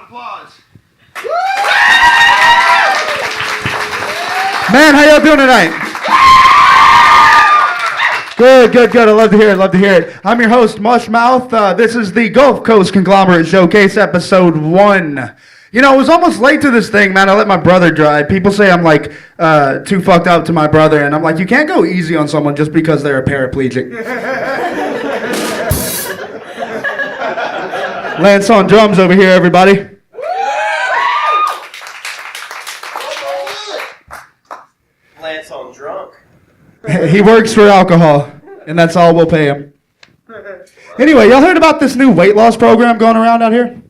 applause. Man, how y'all doing tonight? Good. I love to hear it. I'm your host, Mushmouth. This is the Gulf Coast Conglomerate Showcase, episode 1. You know, I was almost late to this thing, man. I let my brother drive. People say I'm, like, too fucked up to my brother, and I'm like, you can't go easy on someone just because they're a paraplegic. Lance on drums over here, everybody. Lance on drunk. He works for alcohol, and that's all we'll pay him. Anyway, y'all heard about this new weight loss program going around out here?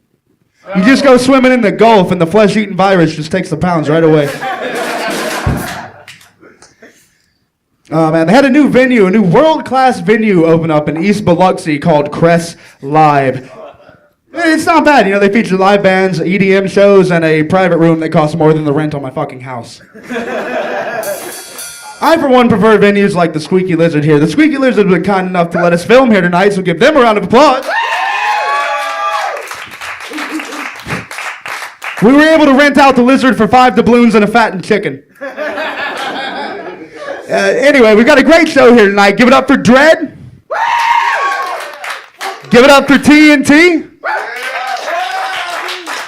You just go swimming in the Gulf, and the flesh-eating virus just takes the pounds right away. Oh, man, they had a new world-class venue open up in East Biloxi called Crest Live. It's not bad, you know, they feature live bands, EDM shows, and a private room that costs more than the rent on my fucking house. I, for one, prefer venues like the Squeaky Lizard here. The Squeaky Lizard has been kind enough to let us film here tonight, so give them a round of applause. We were able to rent out the Lizard for 5 doubloons and a fattened chicken. Anyway, we got a great show here tonight. Give it up for D.R.E.A.D. Give it up for T.N.T.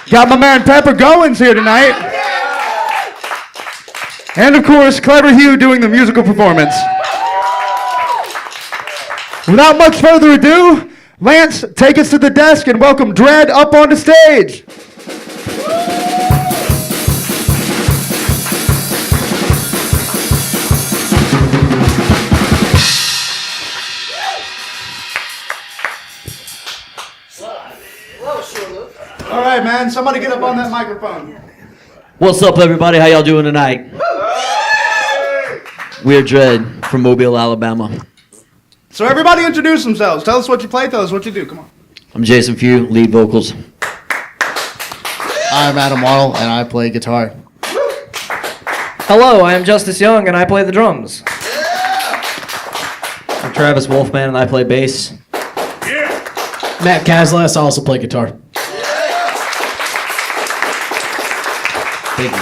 Got my man Pepper Goins here tonight. And of course, Clever Hue doing the musical performance. Without much further ado, Lance, take us to the desk and welcome D.R.E.A.D up on the stage. All right, man. Somebody get up on that microphone. What's up, everybody? How y'all doing tonight? We're D.R.E.A.D from Mobile, Alabama. So everybody introduce themselves. Tell us what you play. Tell us what you do. Come on. I'm Jason Few, lead vocals. I'm Adam Waddle, and I play guitar. Hello, I am Justice Young, and I play the drums. I'm Travis Wolfman, and I play bass. Matt Kaslas, I also play guitar. Thank you.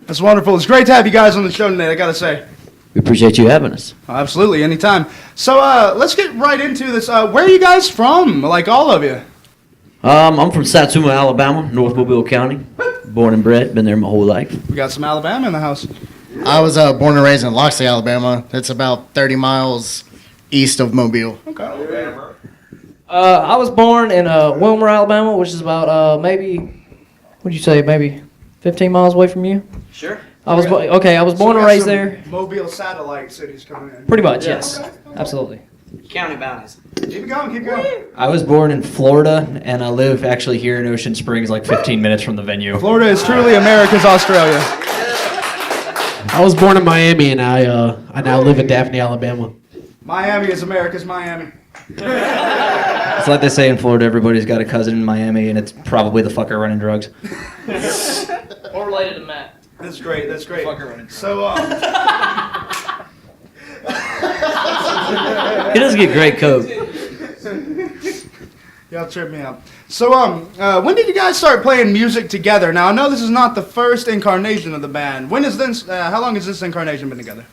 That's wonderful. It's great to have you guys on the show tonight, I gotta say. We appreciate you having us. Absolutely, anytime. So let's get right into this. Where are you guys from? Like all of you? I'm from Satsuma, Alabama, North Mobile County. Born and bred, been there my whole life. We got some Alabama in the house. I was born and raised in Loxley, Alabama. It's about 30 miles east of Mobile. Okay. I was born in Wilmer, Alabama, which is about maybe 15 miles away from you. Sure. I was born and raised there. Mobile satellite cities coming in. Pretty much, yes. Absolutely. County bounties. Keep going. I was born in Florida, and I live actually here in Ocean Springs, like 15 minutes from the venue. Florida is truly America's Australia. I was born in Miami, and I now live in Daphne, Alabama. Miami is America's Miami. It's like they say in Florida, everybody's got a cousin in Miami, and it's probably the fucker running drugs. Or related to Matt. That's great. Fucker running drugs. So, He does get great coke. y'all trip me out. So, when did you guys start playing music together? Now, I know this is not the first incarnation of the band. How long has this incarnation been together?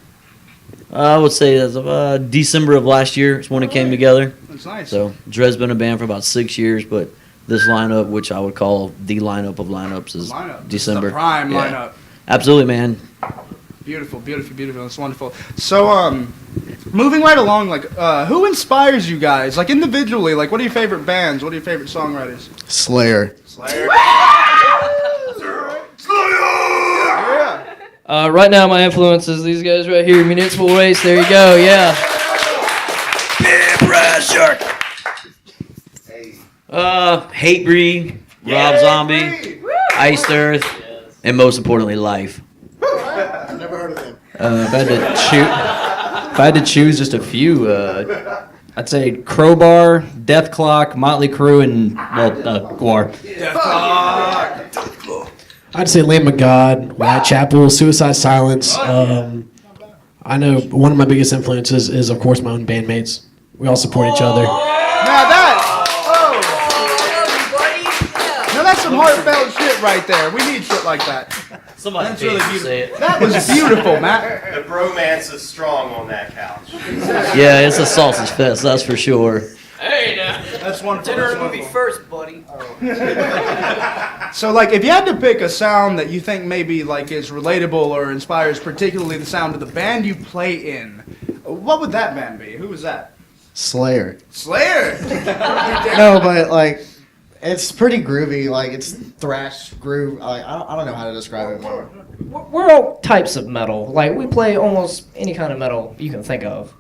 I would say as of December of last year is when it came together. That's nice. So D.R.E.A.D's been a band for about 6 years, but this lineup, which I would call the lineup of lineups, is December. The prime Yeah. lineup. Absolutely, man. Beautiful. That's wonderful. So, moving right along, like, who inspires you guys? Like, individually, like, what are your favorite bands? What are your favorite songwriters? Slayer. Yeah. Right now, my influences, these guys right here, Municipal Waste, there you go, yeah. Pressure. Hatebreed, Rob Zombie, Iced Earth, and most importantly, Life. I've never heard of them. If I had to choose just a few, I'd say Crowbar, Death Clock, Motley Crue, and Guar. I'd say Lamb of God, Whitechapel, Suicide Silence. I know one of my biggest influences is, of course, my own bandmates. We all support each other. Now that's some heartfelt shit right there. We need shit like that. Somebody That's paid really to beautiful. say it. That was beautiful, Matt. The bromance is strong on that couch. Yeah, it's a sausage fest, that's for sure. Hey, now. That's wonderful. Dinner That's and movie wonderful. first, buddy. So, like, if you had to pick a sound that you think maybe like is relatable or inspires particularly the sound of the band you play in, what would that band be? Who was that? Slayer. Slayer. No, but like, it's pretty groovy. Like, it's thrash groove. Like, I don't know how to describe it more. We're all types of metal. Like, we play almost any kind of metal you can think of.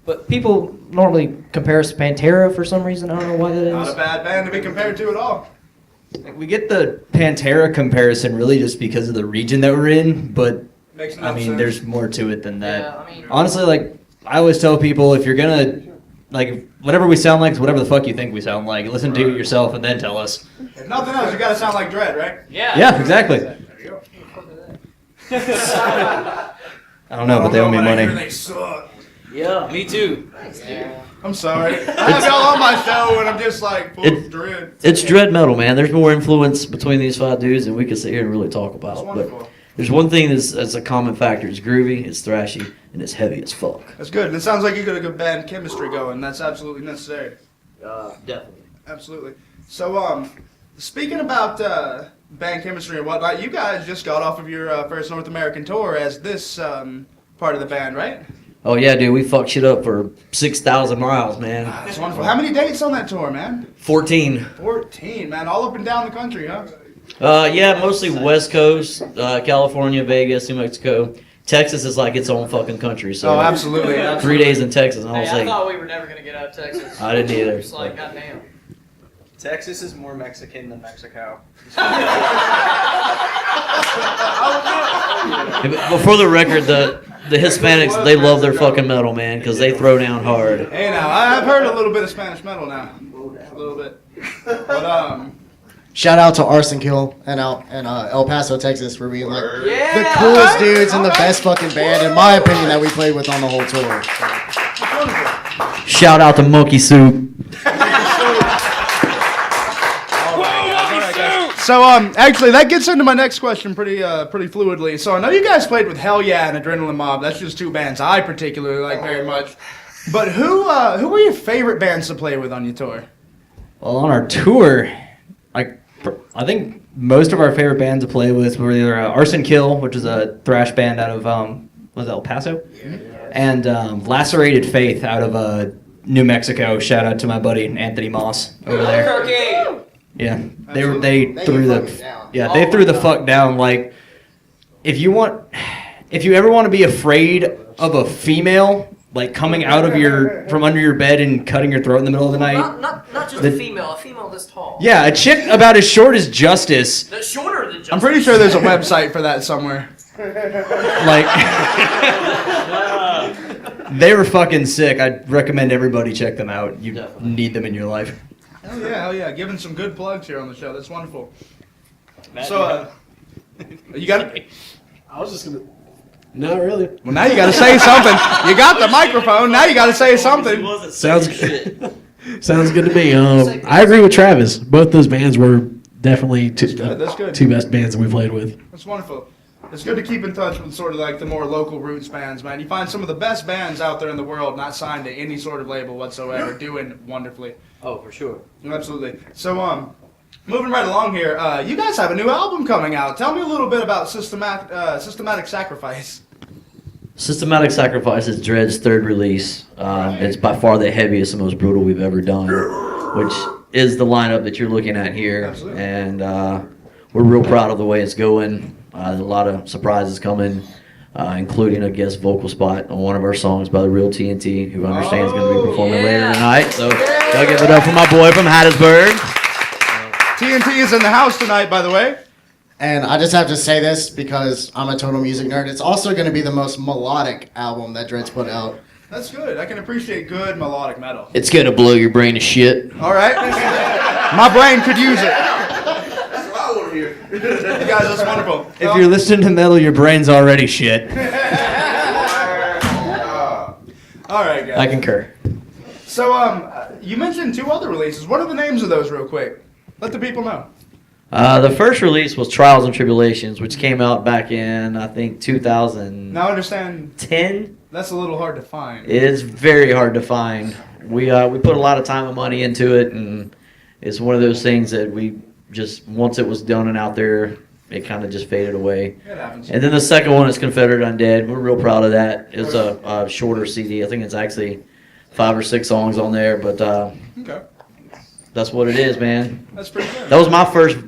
But people normally compare us to Pantera for some reason. I don't know why that Not a is. bad band to be compared to at all. Like, we get the Pantera comparison really just because of the region that we're in, but Makes I enough mean, sense. there's more to it than that. Yeah, I mean- Honestly, like, I always tell people, if you're gonna, like, whatever we sound like is whatever the fuck you think we sound like. Listen to it yourself and then tell us. If nothing else, you gotta sound like Dread, right? Yeah, exactly. I don't know, but they owe me I hear money. they suck. Yeah, me too. I'm sorry. I have y'all on my show and I'm just like full of Dread. It's dread metal, man. There's more influence between these five dudes than we could sit here and really talk That's about. wonderful. But there's one thing that's a common factor. It's groovy, it's thrashy, and it's heavy as fuck. That's good. It sounds like you got a good band chemistry going. That's absolutely necessary. Definitely. Absolutely. So, speaking about band chemistry and whatnot, you guys just got off of your first North American tour as this part of the band, right? Oh yeah, dude, we fucked shit up for 6,000 miles, man. That's wonderful. How many dates on that tour, man? 14. 14, man. All up and down the country, huh? Yeah, mostly West Coast, California, Vegas, New Mexico. Texas is like its own fucking country. So Oh, absolutely. 3 days in Texas, and I was Hey, I like, thought we were never gonna get out of Texas. I didn't either. It's like, goddamn. Texas is more Mexican than Mexico. But for the record, the Hispanics, they love their fucking metal, man, because they throw down hard. Hey, now, I've heard a little bit of Spanish metal now. A little bit. But, Shout out to Arson Kill and out in El Paso, Texas, for being like the Yeah. coolest dudes and the best fucking band, in my opinion, that we played with on the whole tour. Shout out to Monkey Soup. So, actually, that gets into my next question pretty fluidly. So, I know you guys played with Hell Yeah and Adrenaline Mob. That's just two bands I particularly like very much. But who were your favorite bands to play with on your tour? Well, on our tour, I think most of our favorite bands to play with were either Arson Kill, which is a thrash band out of was it El Paso, and Lacerated Faith out of New Mexico. Shout out to my buddy Anthony Moss over there. Okay. Yeah, they Absolutely. threw get fucking the down. they threw the fuck down. Like, if you ever want to be afraid of a female, like coming out of from under your bed and cutting your throat in the middle of the night. Not just The- a female this tall. Yeah, a chick about as short as Justice. That's shorter than just. I'm pretty sure there's a website for that somewhere. Like, they were fucking sick. I'd recommend everybody check them out. You need them in your life. Hell yeah. Giving some good plugs here on the show. That's wonderful. So, you got it? I was just gonna. Not really. Well, now you got to say something. You got the microphone. Now you got to say something. Sounds good. Sounds good to me. I agree with Travis. Both those bands were definitely That's good. two best bands that we played with. That's wonderful. It's good to keep in touch with sort of like the more local roots bands, man. You find some of the best bands out there in the world not signed to any sort of label whatsoever, doing wonderfully. Oh, for sure. Absolutely. So, moving right along here, you guys have a new album coming out. Tell me a little bit about Systematic Sacrifice. Systematic Sacrifice is Dread's third release. It's by far the heaviest and most brutal we've ever done, which is the lineup that you're looking at here. Absolutely. And we're real proud of the way it's going. There's a lot of surprises coming, including a guest vocal spot on one of our songs by Tha Real T.N.T, who I understand is going to be performing later tonight. So y'all give it up for my boy from Hattiesburg. TNT is in the house tonight, by the way. And I just have to say this because I'm a total music nerd. It's also going to be the most melodic album that Dread's put out. That's good. I can appreciate good melodic metal. It's going to blow your brain to shit. All right. My brain could use it. That's what I want to hear. You guys, that's wonderful. If you're listening to metal, your brain's already shit. All right, guys. I concur. So, you mentioned two other releases. What are the names of those, real quick? Let the people know. The first release was Trials and Tribulations, which came out back in, I think, 2010. Now I understand that's a little hard to find. It is very hard to find. We put a lot of time and money into it, and it's one of those things that we just, once it was done and out there, it kind of just faded away. It happens. And then the second one is Confederate Undead. We're real proud of that. It's a shorter CD. I think it's actually 5 or 6 songs on there, but Okay. that's what it is, man. That's pretty good. That was my first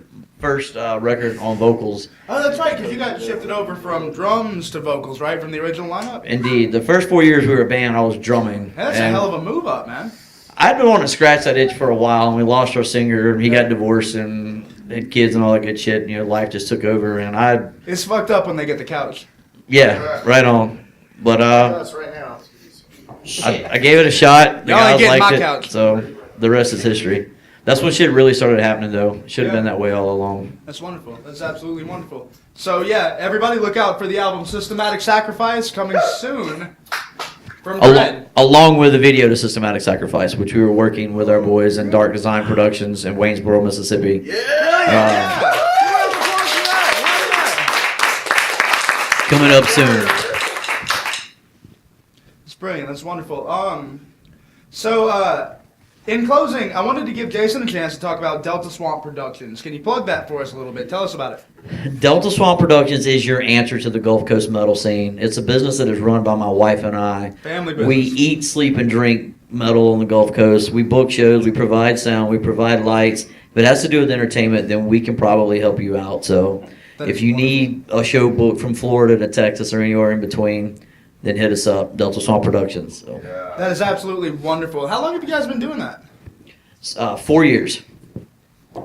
record on vocals. Oh, that's right, because you got shifted over from drums to vocals, right, from the original lineup? Indeed. The first 4 years we were a band, I was drumming. Hey, that's a And hell of a move up, man. I'd been wanting to scratch that itch for a while, and we lost our singer. He got divorced and had kids and all that good shit. You know, life just took over, and It's fucked up when they get the couch. yeah, right on. But Us right now. I gave it a shot. The Y'all ain't guys getting liked my it, couch. so the rest is history. That's when shit really started happening, though. Should have been that way all along. That's wonderful. That's absolutely wonderful. So, yeah, everybody look out for the album Systematic Sacrifice coming soon from D.R.E.A.D. Along with the video to Systematic Sacrifice, which we were working with our boys in Dark Design Productions in Waynesboro, Mississippi. Coming up soon. It's brilliant. That's wonderful. So, in closing, I wanted to give Jason a chance to talk about Delta Swamp Productions. Can you plug that for us a little bit? Tell us about it. Delta Swamp Productions is your answer to the Gulf Coast metal scene. It's a business that is run by my wife and I. Family business. We eat, sleep, and drink metal on the Gulf Coast. We book shows, we provide sound, we provide lights. If it has to do with entertainment, then we can probably help you out. So That if is you wonderful. need a show booked from Florida to Texas or anywhere in between, then hit us up, Delta Swamp Productions. So, That is absolutely wonderful. How long have you guys been doing that? 4 years.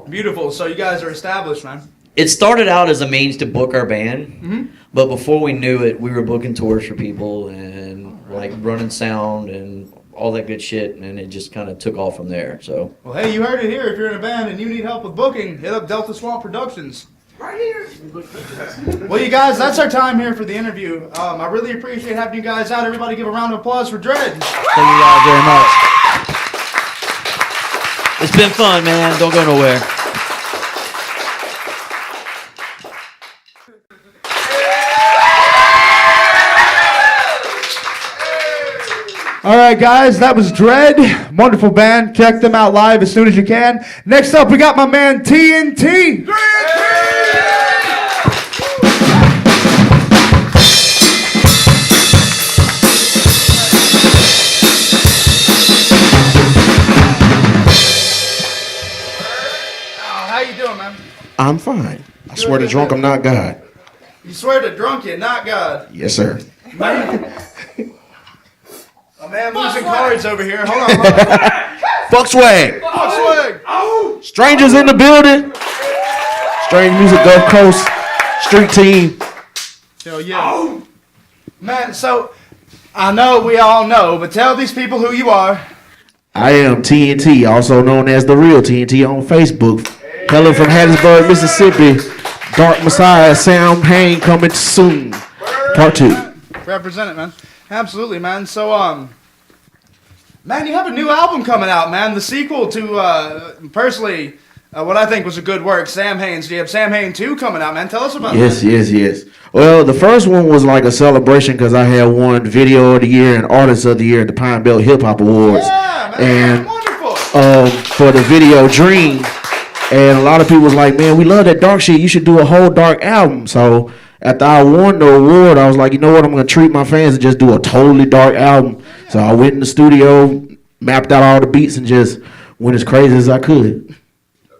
Beautiful. So you guys are established, man. It started out as a means to book our band, Mm-hmm. but before we knew it, we were booking tours for people and like running sound and all that good shit, and it just kind of took off from there. So Well, hey, you heard it here. If you're in a band and you need help with booking, hit up Delta Swamp Productions. Right here. Well, you guys, that's our time here for the interview. I really appreciate having you guys out. Everybody give a round of applause for D.R.E.A.D. thank you guys very much. It's been fun, man. Don't go nowhere. All right, guys, that was D.R.E.A.D. Wonderful band. Check them out live as soon as you can. Next up, we got my man T.N.T. How you doing, man? I'm fine. I swear to drunk I'm not God. You swear to drunk you, not God. Yes, sir. Man. A man losing cards over here. Hold on. Fuck swag. Swag. Strangers in the building. Strange music, Gulf Coast, street team. Hell yeah. Man, so I know we all know, but tell these people who you are. I am T.N.T, also known as The Real T.N.T on Facebook. Hailing from Hattiesburg, Mississippi. Dark Messiah, Sam Hain coming soon. Part 2. Represent it, man. Absolutely, man. So, man, you have a new album coming out, man. The sequel to, personally, what I think was a good work, Sam Hain's. You have Sam Hain 2 coming out, man. Tell us about Yes, that. yes. Well, the first one was like a celebration because I had won Video of the Year and Artist of the Year at the Pine Belt Hip Hop Awards. Yeah, man. And Wonderful. for the video Dream. And a lot of people was like, man, we love that dark shit. You should do a whole dark album. So after I won the award, I was like, you know what? I'm going to treat my fans and just do a totally dark album. So I went in the studio, mapped out all the beats, and just went as crazy as I could.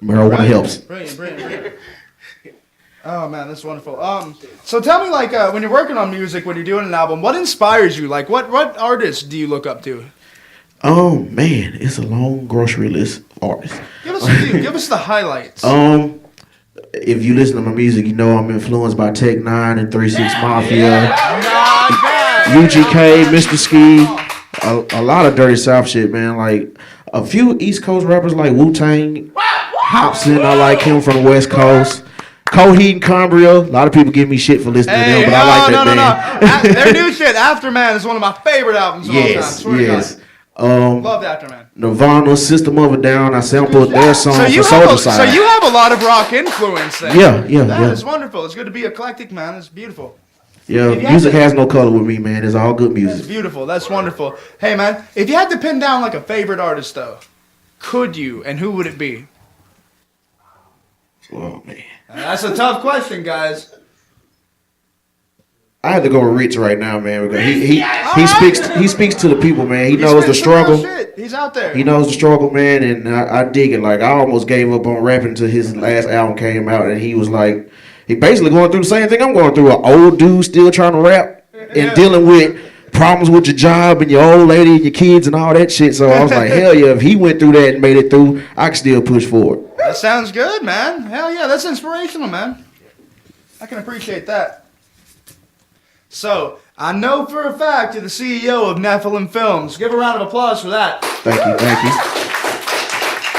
Marijuana helps. Brilliant. Oh, man, that's wonderful. So tell me, like, when you're working on music, when you're doing an album, what inspires you? Like, what artists do you look up to? Oh, man, it's a long grocery list of artists. Give us a few. Give us the highlights. If you listen to my music, you know I'm influenced by Tech 9 and 3-6 Mafia, UGK, Mr. Ski, a lot of Dirty South shit, man. Like a few East Coast rappers like Wu-Tang, Hobson, I like him from the West Coast. Coheed and Cambria, a lot of people give me shit for listening to them, but I like that band. No. Their new shit, Afterman, is one of my favorite albums of all time. Yes, Swear to yes. God. Love the Afterman. Nirvana, System of a Down. I sampled their song for Soldier Side. So you have a lot of rock influence then. Yeah. That is wonderful. It's good to be eclectic, man. It's beautiful. Yeah, If you music had to- has no color with me, man. It's all good That's music. beautiful. That's wonderful. Hey, man, if you had to pin down like a favorite artist, though, could you, and who would it be? Oh man, That's a tough question, guys. I had to go with Rich right now, man, because he speaks to the people, man. He knows the spits some real struggle. shit. He's out there. He knows the struggle, man, and I dig it. Like I almost gave up on rapping until his last album came out, and he was like, he basically going through the same thing I'm going through. An old dude still trying to rap and dealing with problems with your job and your old lady and your kids and all that shit. So I was like, hell yeah, if he went through that and made it through, I can still push forward. That sounds good, man. Hell yeah, that's inspirational, man. I can appreciate that. So, I know for a fact you're the CEO of Nephilim Films. Give a round of applause for that. Thank you.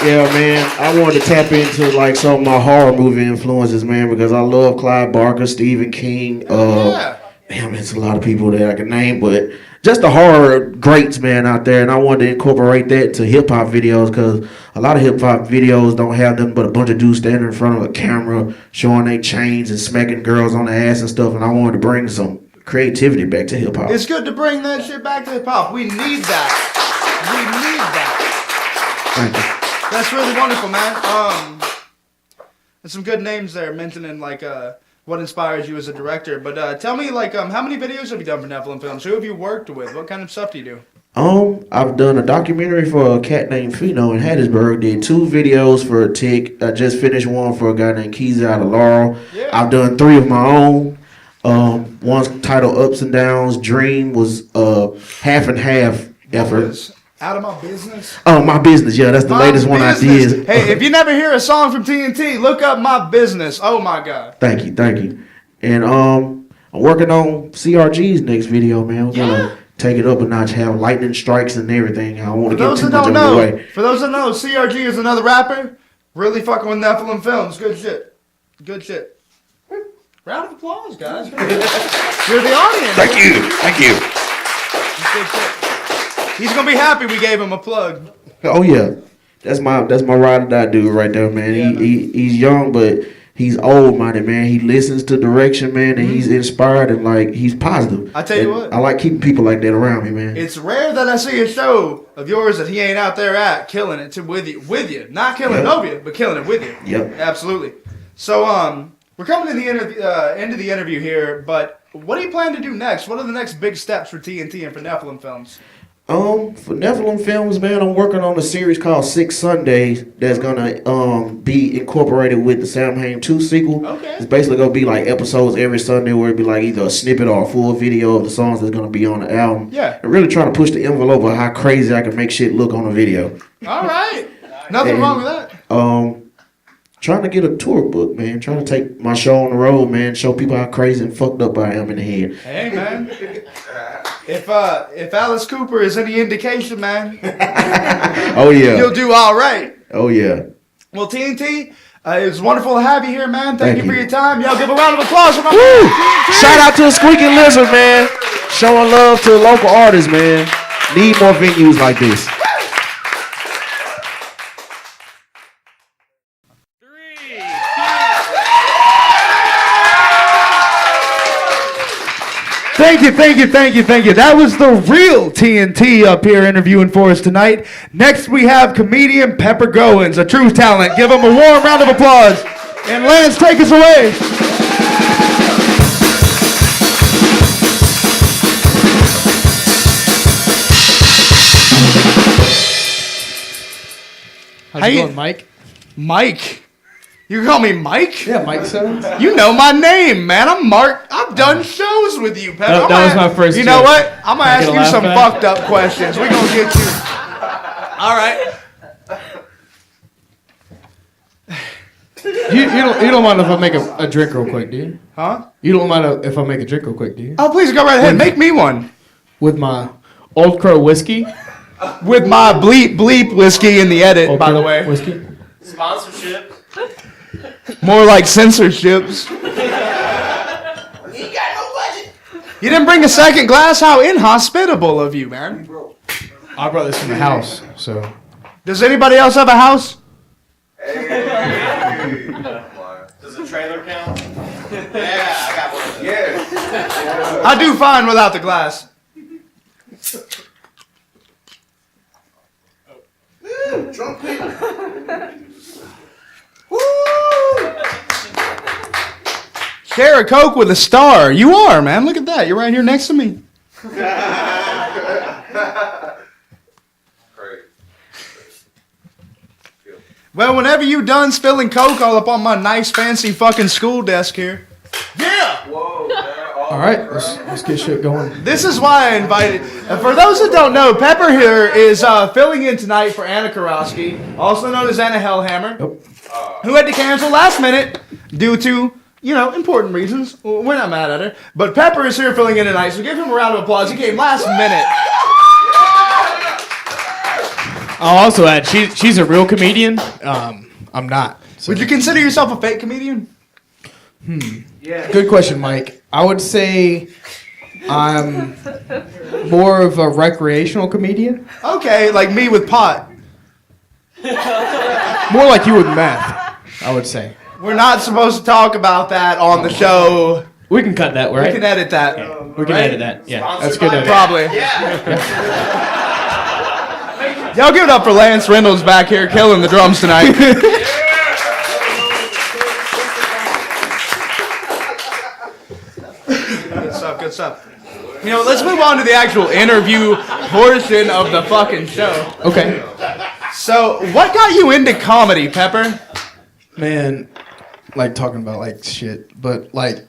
Yeah, man, I wanted to tap into like some of my horror movie influences, man, because I love Clive Barker, Stephen King. Damn, it's a lot of people that I can name, but just the horror greats, man, out there. And I wanted to incorporate that to hip hop videos because a lot of hip hop videos don't have nothing but a bunch of dudes standing in front of a camera showing their chains and smacking girls on the ass and stuff. And I wanted to bring some creativity back to hip hop. It's good to bring that shit back to hip hop. We need that. We need that. Thank you. That's really wonderful, man. There's some good names there mentioning like what inspires you as a director. But tell me like how many videos have you done for Nephilim Films? Who have you worked with? What kind of stuff do you do? I've done a documentary for a cat named Fino in Hattiesburg. Did 2 videos for a tick. I just finished one for a guy named Keys out of Laurel. Yeah. I've done 3 of my own. One's titled Ups and Downs. Dream was half and half effort. Out of My Business. Oh, My Business. Yeah, that's the My latest one I Business. did. Hey, if you never hear a song from T.N.T, look up My Business. Oh my God. Thank you. And I'm working on CRG's next video, man. We're gonna take it up a notch, have lightning strikes and everything. I don't want to give too much of it away. For those that know, CRG is another rapper. Really fucking with Nephilim Films. Good shit. Good shit. Round of applause, guys. You're the audience. Thank you. Good shit. He's gonna be happy we gave him a plug. Oh yeah, that's my ride or die dude right there, man. Yeah, He's young, but he's old minded, man. He listens to direction, man, and he's inspired and like he's positive. I tell you And what, I like keeping people like that around me, man. it's rare that I see a show of yours that he ain't out there at killing it with you, not killing it over you, but killing it with you. Yep. Absolutely. So we're coming to the end of the interview here, but what do you plan to do next? What are the next big steps for T.N.T and for Nephilim Films? For Nephilim Films, man, I'm working on a series called 6 Sundays that's gonna be incorporated with the Sam Hain 2 sequel. Okay. It's basically gonna be like episodes every Sunday where it'd be like either a snippet or a full video of the songs that's gonna be on the album. Yeah. And really trying to push the envelope of how crazy I can make shit look on a video. All right. Nothing And, wrong with that. Trying to get a tour book, man. Trying to take my show on the road, man. Show people how crazy and fucked up I am in the head. Hey, man. If Alice Cooper is any indication, man, Oh yeah. you'll do all right. Oh yeah. Well, T.N.T, it was wonderful to have you here, man. Thank Thank you for you. your time. Y'all give a round of applause for my Woo! man, T.N.T. Shout out to the Squeaky Lizard, man. Showing love to local artists, man. Need more venues like this. Thank you. That was the real T.N.T up here interviewing for us tonight. Next, we have comedian Pepper Goins, a true talent. Give him a warm round of applause. And Lance, take us away. How's How it you- going, Mike? Mike. You call me Mike? Yeah, Mike Simmons. You know my name, man. I'm Mark. I've done shows with you, Pepper. That was my first You know joke. what? I'm gonna Can I ask get a you laugh some back? fucked up questions. We're gonna get you. All right. You don't mind if I make a drink real quick, do you? Huh? You don't mind if I make a drink real quick, do you? Oh, please go right ahead. Make me one. With my Old Crow whiskey. With my bleep whiskey in the edit, Old by Crow the way. Whiskey. Sponsorship. More like censorships. You didn't bring a second glass? How inhospitable of you, man. I brought this from the house, so. Does anybody else have a house? Does the trailer count? Yeah, I got one. Yeah. I do fine without the glass. Drunk people. Share a Coke with a star. You are, man. Look at that. You're right here next to me. Well, whenever you done spilling Coke all up on my nice fancy fucking school desk here. Yeah! Whoa, man. All right, let's get shit going. This is why I invited. For those that don't know, Pepper here is filling in tonight for Anna Karofsky, also known as Anna Hellhammer, who had to cancel last minute due to, important reasons. We're not mad at her. But Pepper is here filling in tonight, so give him a round of applause. He came last minute. I'll also add, she's a real comedian. I'm not. So. Would you consider yourself a fake comedian? Yeah. Good question, Mike. I would say I'm more of a recreational comedian. Okay, like me with pot. More like you with meth, I would say. We're not supposed to talk about that on the show. We can cut that, right? We can edit that. We can edit that. Yeah, that's good. Edit. Probably. Yeah. Y'all give it up for Lance Reynolds back here killing the drums tonight. Good stuff. Let's move on to the actual interview portion of the fucking show. Okay. So, what got you into comedy, Pepper? Man, like talking about like shit, but like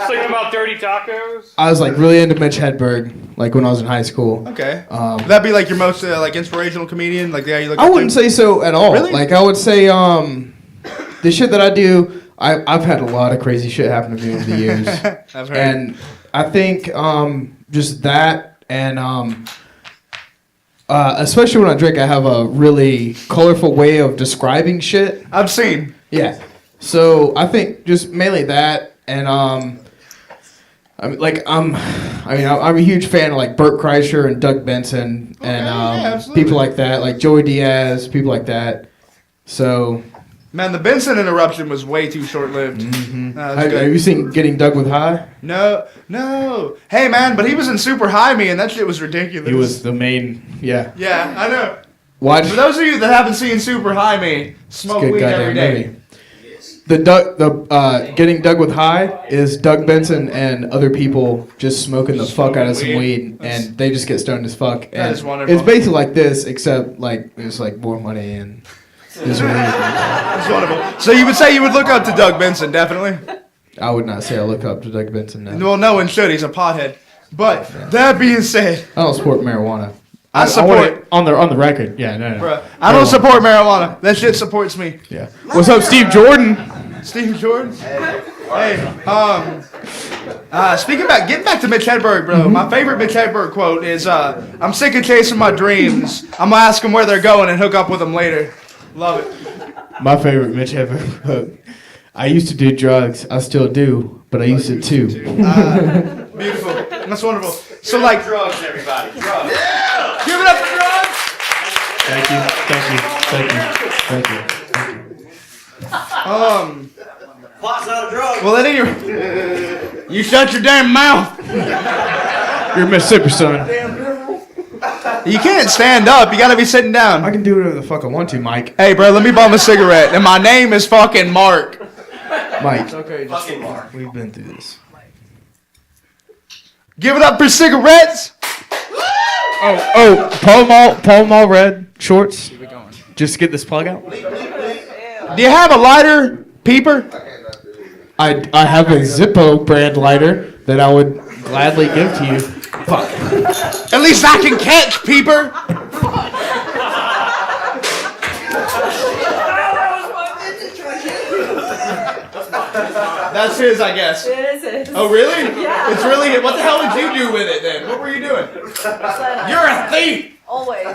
Singing about dirty tacos? I was like really into Mitch Hedberg, like when I was in high school. Okay. Would that be like your most like inspirational comedian? Like the guy you look I up wouldn't to? say so at all. Really? Like I would say the shit that I do, I've had a lot of crazy shit happen to me over the years. I've heard. And I think just that and especially when I drink, I have a really colorful way of describing shit. I've seen. Yeah. So I think just mainly that and I'm a huge fan of like Bert Kreischer and Doug Benson and people like that, like Joey Diaz, people like that. So, man, the Benson interruption was way too short-lived. Mm-hmm. Good. Have you seen Getting Dug with High? No. Hey, man, but he was in Super High Me, and that shit was ridiculous. He was the main, yeah. Yeah, I know. Watch. For those of you that haven't seen Super High Me, smoke Good weed goddamn every day. movie. The Getting Dug with High is Doug Benson and other people just smoking the fuck out of some weed, and they just get stoned as fuck. That And is wonderful. It's basically like this, except like it's like more money and there's weed. That's wonderful. So you would say you would look up to Doug Benson, definitely? I would not say I look up to Doug Benson now. Well, no one should. He's a pothead. But that being said, I don't support marijuana. I support. on the record. Yeah, no. Bruh, I don't support marijuana. That shit supports me. Yeah. What's up, Steve Jordan? Steve Jordan? Hey, speaking about getting back to Mitch Hedberg, bro. My favorite Mitch Hedberg quote is, "I'm sick of chasing my dreams. I'm gonna ask them where they're going and hook up with them later." Love it. My favorite Mitch Hedberg quote. I used to do drugs. I still do, but I used it too. Beautiful. That's wonderful. So like Drugs, everybody. Drugs. give it up for drugs. Thank you. Pot's not a drug. Well, that ain't you shut your damn mouth. You're a Mississippi son. You can't stand up. You gotta be sitting down. I can do whatever the fuck I want to, Mike. Hey, bro, let me bum a cigarette. And my name is fucking Mark. Mike, Okay, fucking Mark. we've been through this. Give it up for cigarettes. Pall Mall red shorts. Just to get this plug out. Do you have a lighter, peeper? I have a Zippo brand lighter that I would gladly give to you. Fuck. At least I can catch, peeper. That's his, I guess. It is his. Oh, really? Yeah. It's really. What the hell did you do with it then? What were you doing? You're a thief. Always.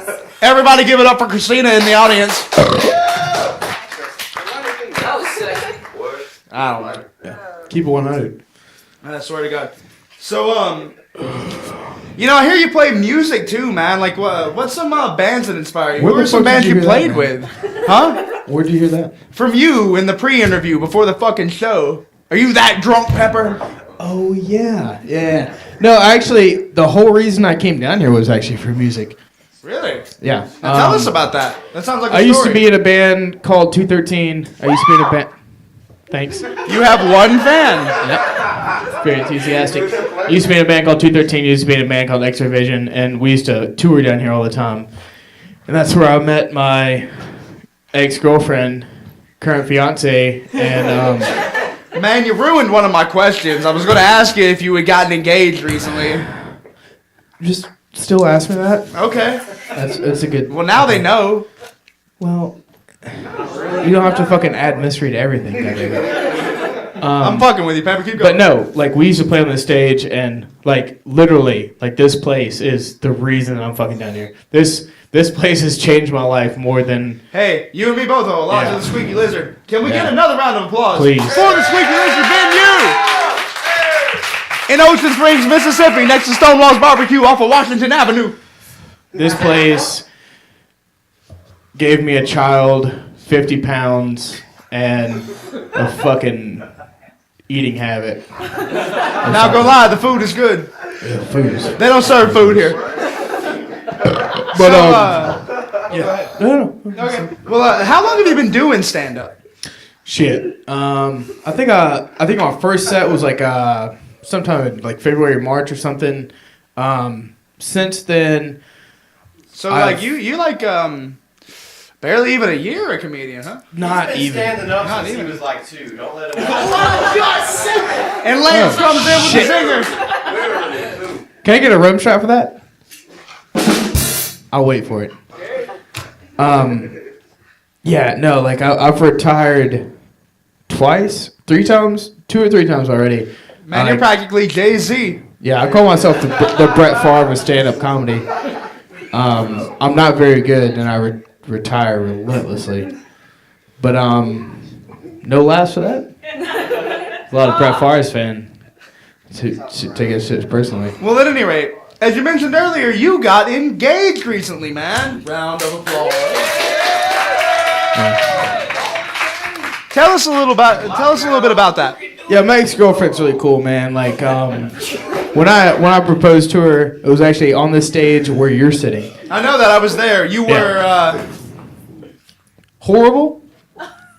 Everybody, give it up for Christina in the audience. That was sick. I don't know. Keep it 100. I swear to God. So, You know, I hear you play music too, man. Like, what's some bands that inspire you? Where What the were some fuck did bands you you hear that, played man? with? Huh? Where'd you hear that? From you in the pre-interview before the fucking show. Are you that drunk, Pepper? Oh yeah. No, actually, the whole reason I came down here was actually for music. Really? Yeah. Now tell us about that. That sounds like a I used to story. be in a band called 213. I used to be in a band. Thanks. You have one fan. Yep. Very enthusiastic. I used to be in a band called 213. Used to be in a band called X-Ray Vision, and we used to tour down here all the time. And that's where I met my ex-girlfriend, current fiance, and Man, you ruined one of my questions. I was going to ask you if you had gotten engaged recently. just still ask me that. Okay. That's a good. Well, now they know. Well, you don't have to fucking add mystery to everything, goddammit. I'm fucking with you, Pepper. Keep going. But no, like we used to play on the stage, and like literally, like this place is the reason that I'm fucking down here. This place has changed my life more than. Hey, you and me both owe a lot to the Squeaky Lizard. Can we get another round of applause? Please. For the Squeaky Lizard venue! In Ocean Springs, Mississippi, next to Stonewall's Barbecue off of Washington Avenue. This place gave me a child, 50 pounds, and a fucking eating habit. Not gonna lie, the food is good. Yeah, food is. They don't serve food here. But yeah. No. Okay. Well, how long have you been doing stand-up? Shit. I think my first set was like sometime in like February or March or something. Since then. So like you like barely even a year a comedian, huh? Not even. Standing up Not since even. he was like 2. Don't let him. And Lance comes in with the singer. Can I get a rum shot for that? I'll wait for it. Yeah, no, like I've retired twice, 3 times, 2 or 3 times already. Man, you're practically Jay-Z. Yeah, I call myself the Brett Favre of stand-up comedy. I'm not very good, and I retire relentlessly. But no laughs for that. A lot of Brett Favre's fan to take it shit personally. Well, at any rate, as you mentioned earlier, you got engaged recently, man. Round of applause. Tell us a little bit about that. Yeah, my ex-girlfriend's really cool, man. Like, when I proposed to her, it was actually on the stage where you're sitting. I know that I was there. You were Horrible?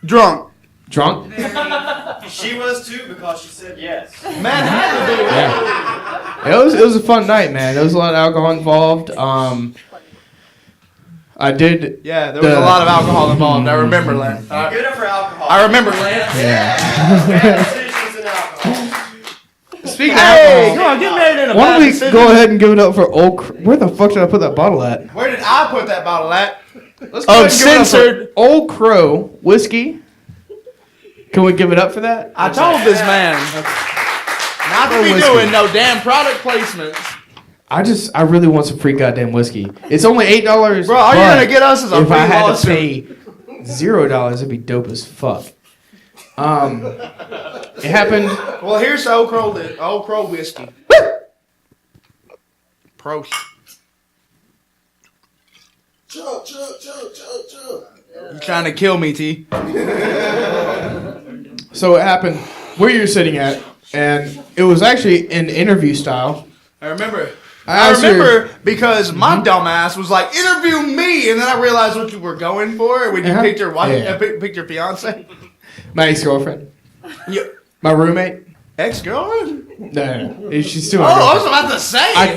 Drunk. She was too because she said yes. Man, had to be. Yeah. It was a fun night, man. There was a lot of alcohol involved. I did. Yeah, there was a lot of alcohol involved. I remember, Lance. Good enough for alcohol. I remember, Lance. Yeah. Decisions in alcohol. Speaking of Hey, alcohol, come on, get married in a Why bad don't we decision. go ahead and give it up for Old Crow? Where the fuck did I put that bottle at? Where did I put that bottle at? Let's go ahead and give it up for Censored Old Crow whiskey. Can we give it up for that? I told this man not to be Whiskey. doing no damn product placements. I really want some free goddamn whiskey. It's only $8. Bro, all you're gonna get us is a if free I had lawsuit. to pay $0, it'd be dope as fuck. It happened. Well, here's the Old Crow whiskey. Prost. You trying to kill me, T? So it happened where you're sitting at, and it was actually in interview style. I remember. I I remember because my dumbass was like, interview me, and then I realized what you were going for when you Uh-huh. picked your wife, Yeah. picked your fiance. My ex-girlfriend. Yeah. My roommate. Ex-girlfriend? No. She's still Oh, my I was girlfriend. about to say. I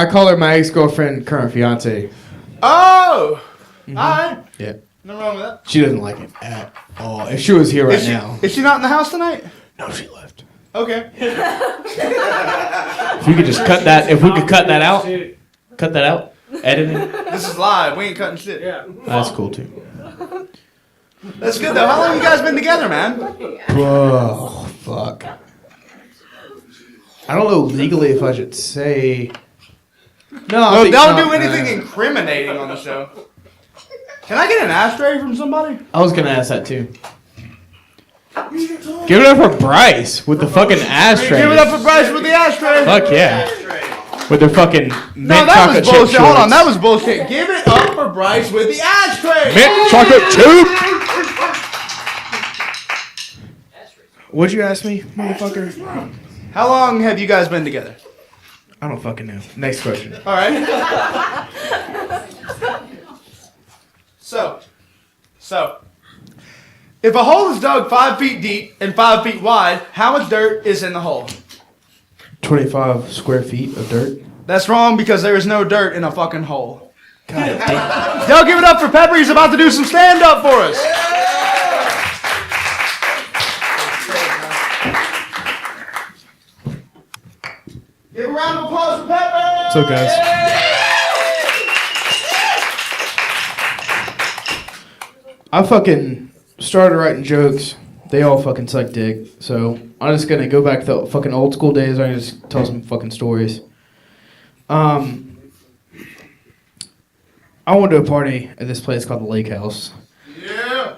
call her my ex-girlfriend, current fiance. Oh. All right. Yeah. Nothing wrong with that. She doesn't like it at all. If she was here right now. Is she not in the house tonight? No, she left. Okay. If we could just cut that, cut that out, editing. This is live. We ain't cutting shit. Yeah. That's cool too. That's good though. How long you guys been together, man? Whoa, fuck. I don't know legally if I should say. No, I No, think don't not, do anything man. incriminating on the show. Can I get an ashtray from somebody? I was gonna ask that too. Give it up for Bryce with the fucking ashtray. Give it up for Bryce with the ashtray. Fuck yeah. with their fucking mint No, that chocolate was chip bullshit. Hold on, shorts. that was bullshit. Give it up for Bryce with the ashtray. Mint chocolate chip. What'd you ask me, motherfucker? How long have you guys been together? I don't fucking know. Next question. All right. So, if a hole is dug 5 feet deep and 5 feet wide, how much dirt is in the hole? 25 square feet of dirt. That's wrong because there is no dirt in a fucking hole. God damn. Y'all give it up for Pepper. He's about to do some stand-up for us. Give a round of applause for Pepper. What's up, guys? I fucking started writing jokes. They all fucking suck dick. So I'm just gonna go back to the fucking old school days. I just tell some fucking stories. I went to a party at this place called the Lake House. Yeah.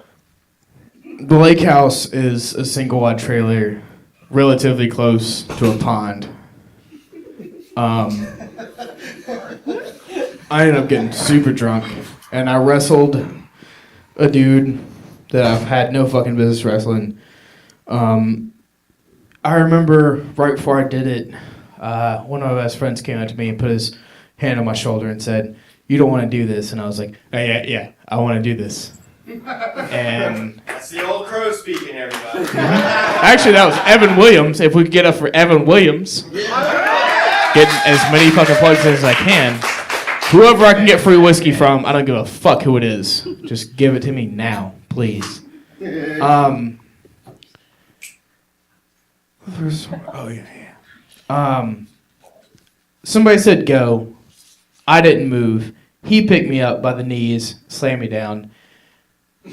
The Lake House is a single wide trailer, relatively close to a pond. I ended up getting super drunk, and I wrestled a dude that I've had no fucking business wrestling. I remember right before I did it, one of my best friends came up to me and put his hand on my shoulder and said, "You don't want to do this." And I was like, "Oh, yeah, I want to do this." And That's the old crow speaking, everybody. actually, that was Evan Williams. If we could get up for Evan Williams, getting as many fucking plugs as I can. Whoever I can get free whiskey from, I don't give a fuck who it is. Just give it to me now, please. Oh yeah. Somebody said go. I didn't move. He picked me up by the knees, slammed me down,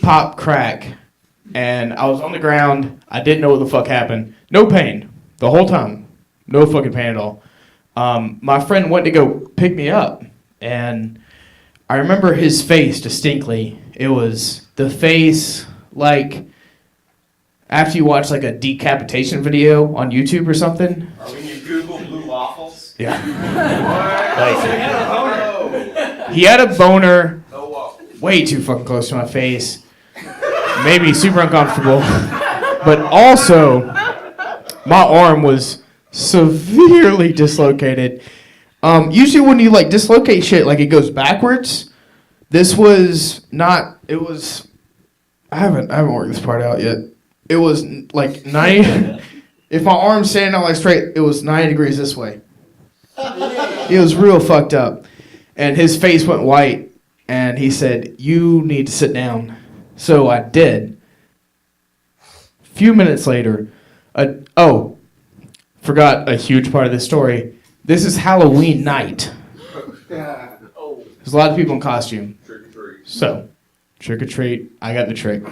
pop, crack, and I was on the ground. I didn't know what the fuck happened. No pain the whole time. No fucking pain at all. My friend went to go pick me up, and I remember his face distinctly. It was the face like after you watch like a decapitation video on YouTube or something. Or when you Google blue waffles. Yeah. He had a boner way too fucking close to my face. Made me super uncomfortable. But also, my arm was severely dislocated. Usually when you like dislocate shit, like it goes backwards. This was not. It was. I haven't worked this part out yet. It was like 90. If my arm's standing out like straight, it was 90 degrees this way. It was real fucked up, and his face went white. And he said, "You need to sit down." So I did. A few minutes later, forgot a huge part of this story. This is Halloween night. There's a lot of people in costume. Trick or treat. So, trick or treat, I got the trick.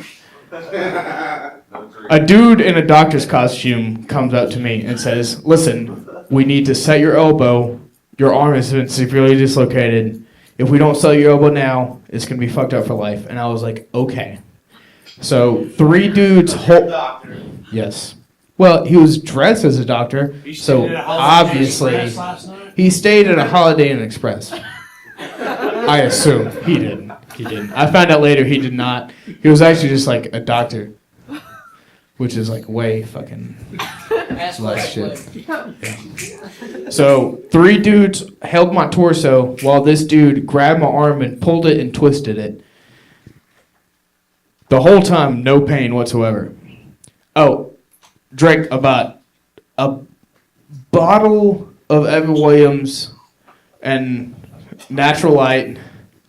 A dude in a doctor's costume comes up to me and says, "Listen, we need to set your elbow. Your arm has been severely dislocated. If we don't set your elbow now, it's going to be fucked up for life." And I was like, okay. So 3 dudes Doctor. Yes. Well, he was dressed as a doctor, so obviously he stayed at a Holiday Inn Express. I assume he didn't. He didn't. I found out later he did not. He was actually just like a doctor, which is like way fucking less shit. Yeah. So 3 dudes held my torso while this dude grabbed my arm and pulled it and twisted it. The whole time, no pain whatsoever. Oh, drank about a bottle of Evan Williams and Natural Light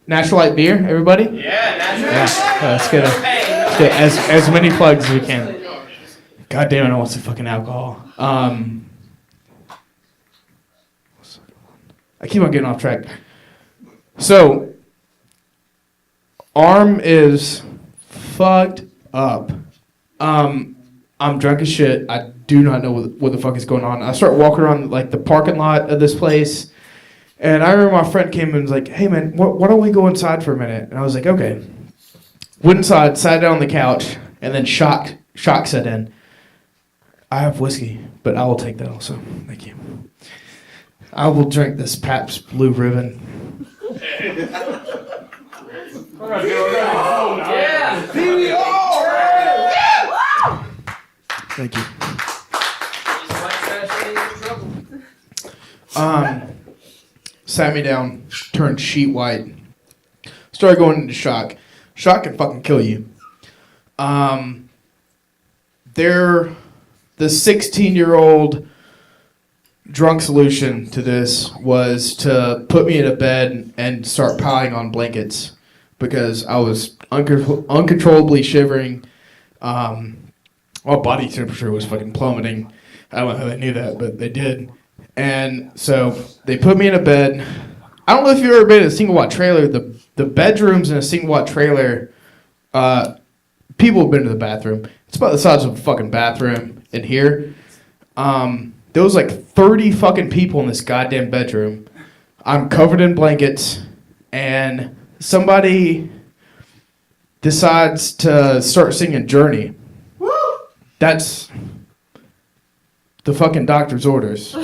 beer, everybody? Yeah, natural. Yeah, let's get as many plugs as we can. God damn it, I want some fucking alcohol. I keep on getting off track. So, arm is fucked up. I'm drunk as shit. I do not know what the fuck is going on. I start walking around like the parking lot of this place, and I remember my friend came and was like, "Hey man, why don't we go inside for a minute?" And I was like, "Okay." Went inside, sat down on the couch, and then shock set in. "I have whiskey, but I will take that also. Thank you." I will drink this Pabst Blue Ribbon. Thank you. Sat me down, turned sheet white, started going into shock. Shock can fucking kill you. The 16-year-old drunk solution to this was to put me in a bed and start piling on blankets because I was uncontrollably shivering. My body temperature was fucking plummeting. I don't know how they knew that, but they did. And so they put me in a bed. I don't know if you've ever been in a single-wide trailer. The bedrooms in a single-wide trailer, people have been to the bathroom. It's about the size of a fucking bathroom in here. There was like 30 fucking people in this goddamn bedroom. I'm covered in blankets, and somebody decides to start singing Journey. That's the fucking doctor's orders.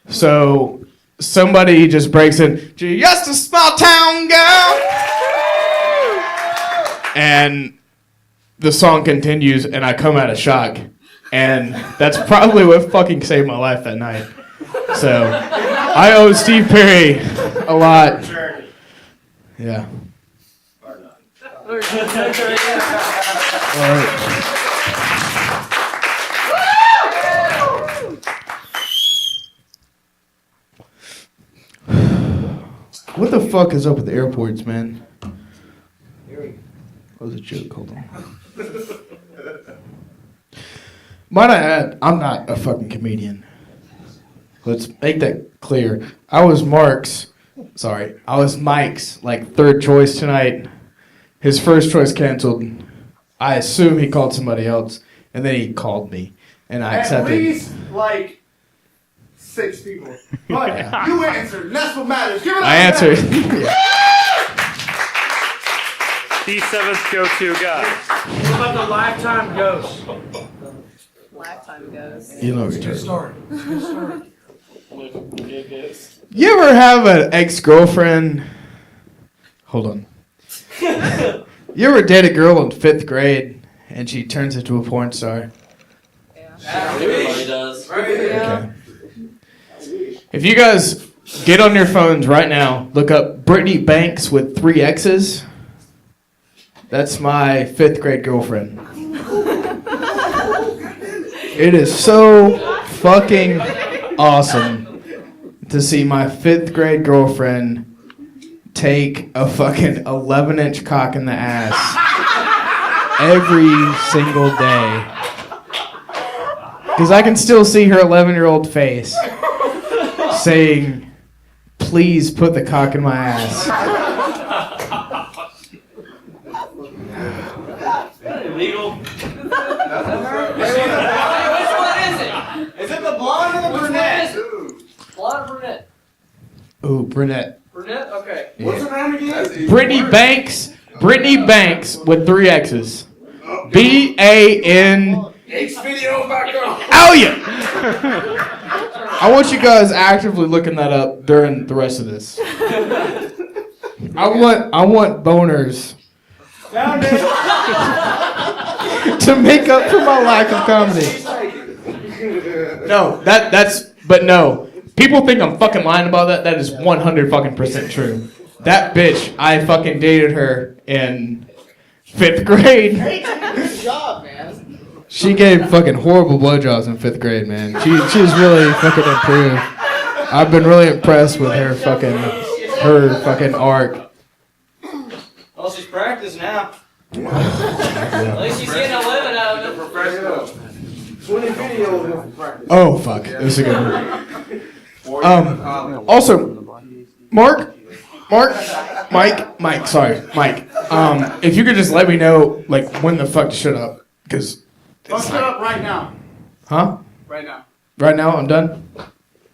So somebody just breaks in, just a small town girl. And the song continues, and I come out of shock. And that's probably what fucking saved my life that night. So I owe Steve Perry a lot. Yeah. All right. What the fuck is up with the airports, man? That was a joke. Hold on. Might I add, I'm not a fucking comedian. Let's make that clear. I was Mike's, like, third choice tonight. His first choice canceled. I assume he called somebody else, and then he called me, and I accepted. At least, like, 6 people. But you answered, and that's what matters. Give it up. I answered. The seventh go-to guy. What about the lifetime ghost? Lifetime goes. You know what you're talking about. You ever have an ex-girlfriend? Hold on. You ever date a girl in 5th grade and she turns into a porn star? Yeah. Everybody does. Okay. If you guys get on your phones right now, look up Brittany Banks with 3 X's. That's my 5th grade girlfriend. It is so fucking awesome to see my 5th grade girlfriend take a fucking 11-inch cock in the ass every single day. Because I can still see her 11-year-old face saying, "Please put the cock in my ass." Illegal. Is it the blonde or the brunette? Blonde or brunette? Ooh, brunette. Brunette? Okay. Yeah. What's her name again? Brittany Banks with 3 X's. B-A-N. X-Video back on. Oh yeah! I want you guys actively looking that up during the rest of this. I want boners to make up for my lack of comedy. No, but no. People think I'm fucking lying about that. That is 100% true. That bitch, I fucking dated her in 5th grade. Good job, man. She gave fucking horrible blowjobs in 5th grade, man. She's really fucking improved. I've been really impressed with her fucking arc. Well, she's practiced now. At least she's getting a living out of it. Professional. 20 videos. Oh fuck, it was a good one. Also, Mike. If you could just let me know, like, when the fuck to shut up, because. Don't shut up right now. Huh? Right now. Right now, I'm done.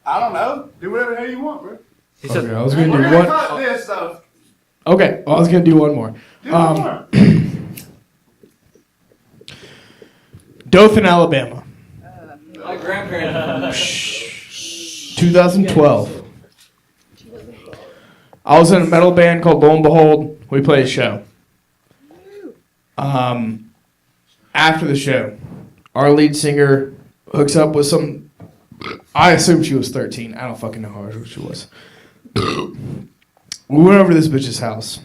I don't know. Do whatever the hell you want, bro. Okay, I was gonna We're do gonna one. cut this, though. Okay, well, I was gonna do one more. Do one more. Dothan, Alabama. My grandparents. 2012. I was in a metal band called Lo and Behold. We played a show. After the show, our lead singer hooks up with some. I assume she was 13. I don't fucking know how old she was. We went over to this bitch's house.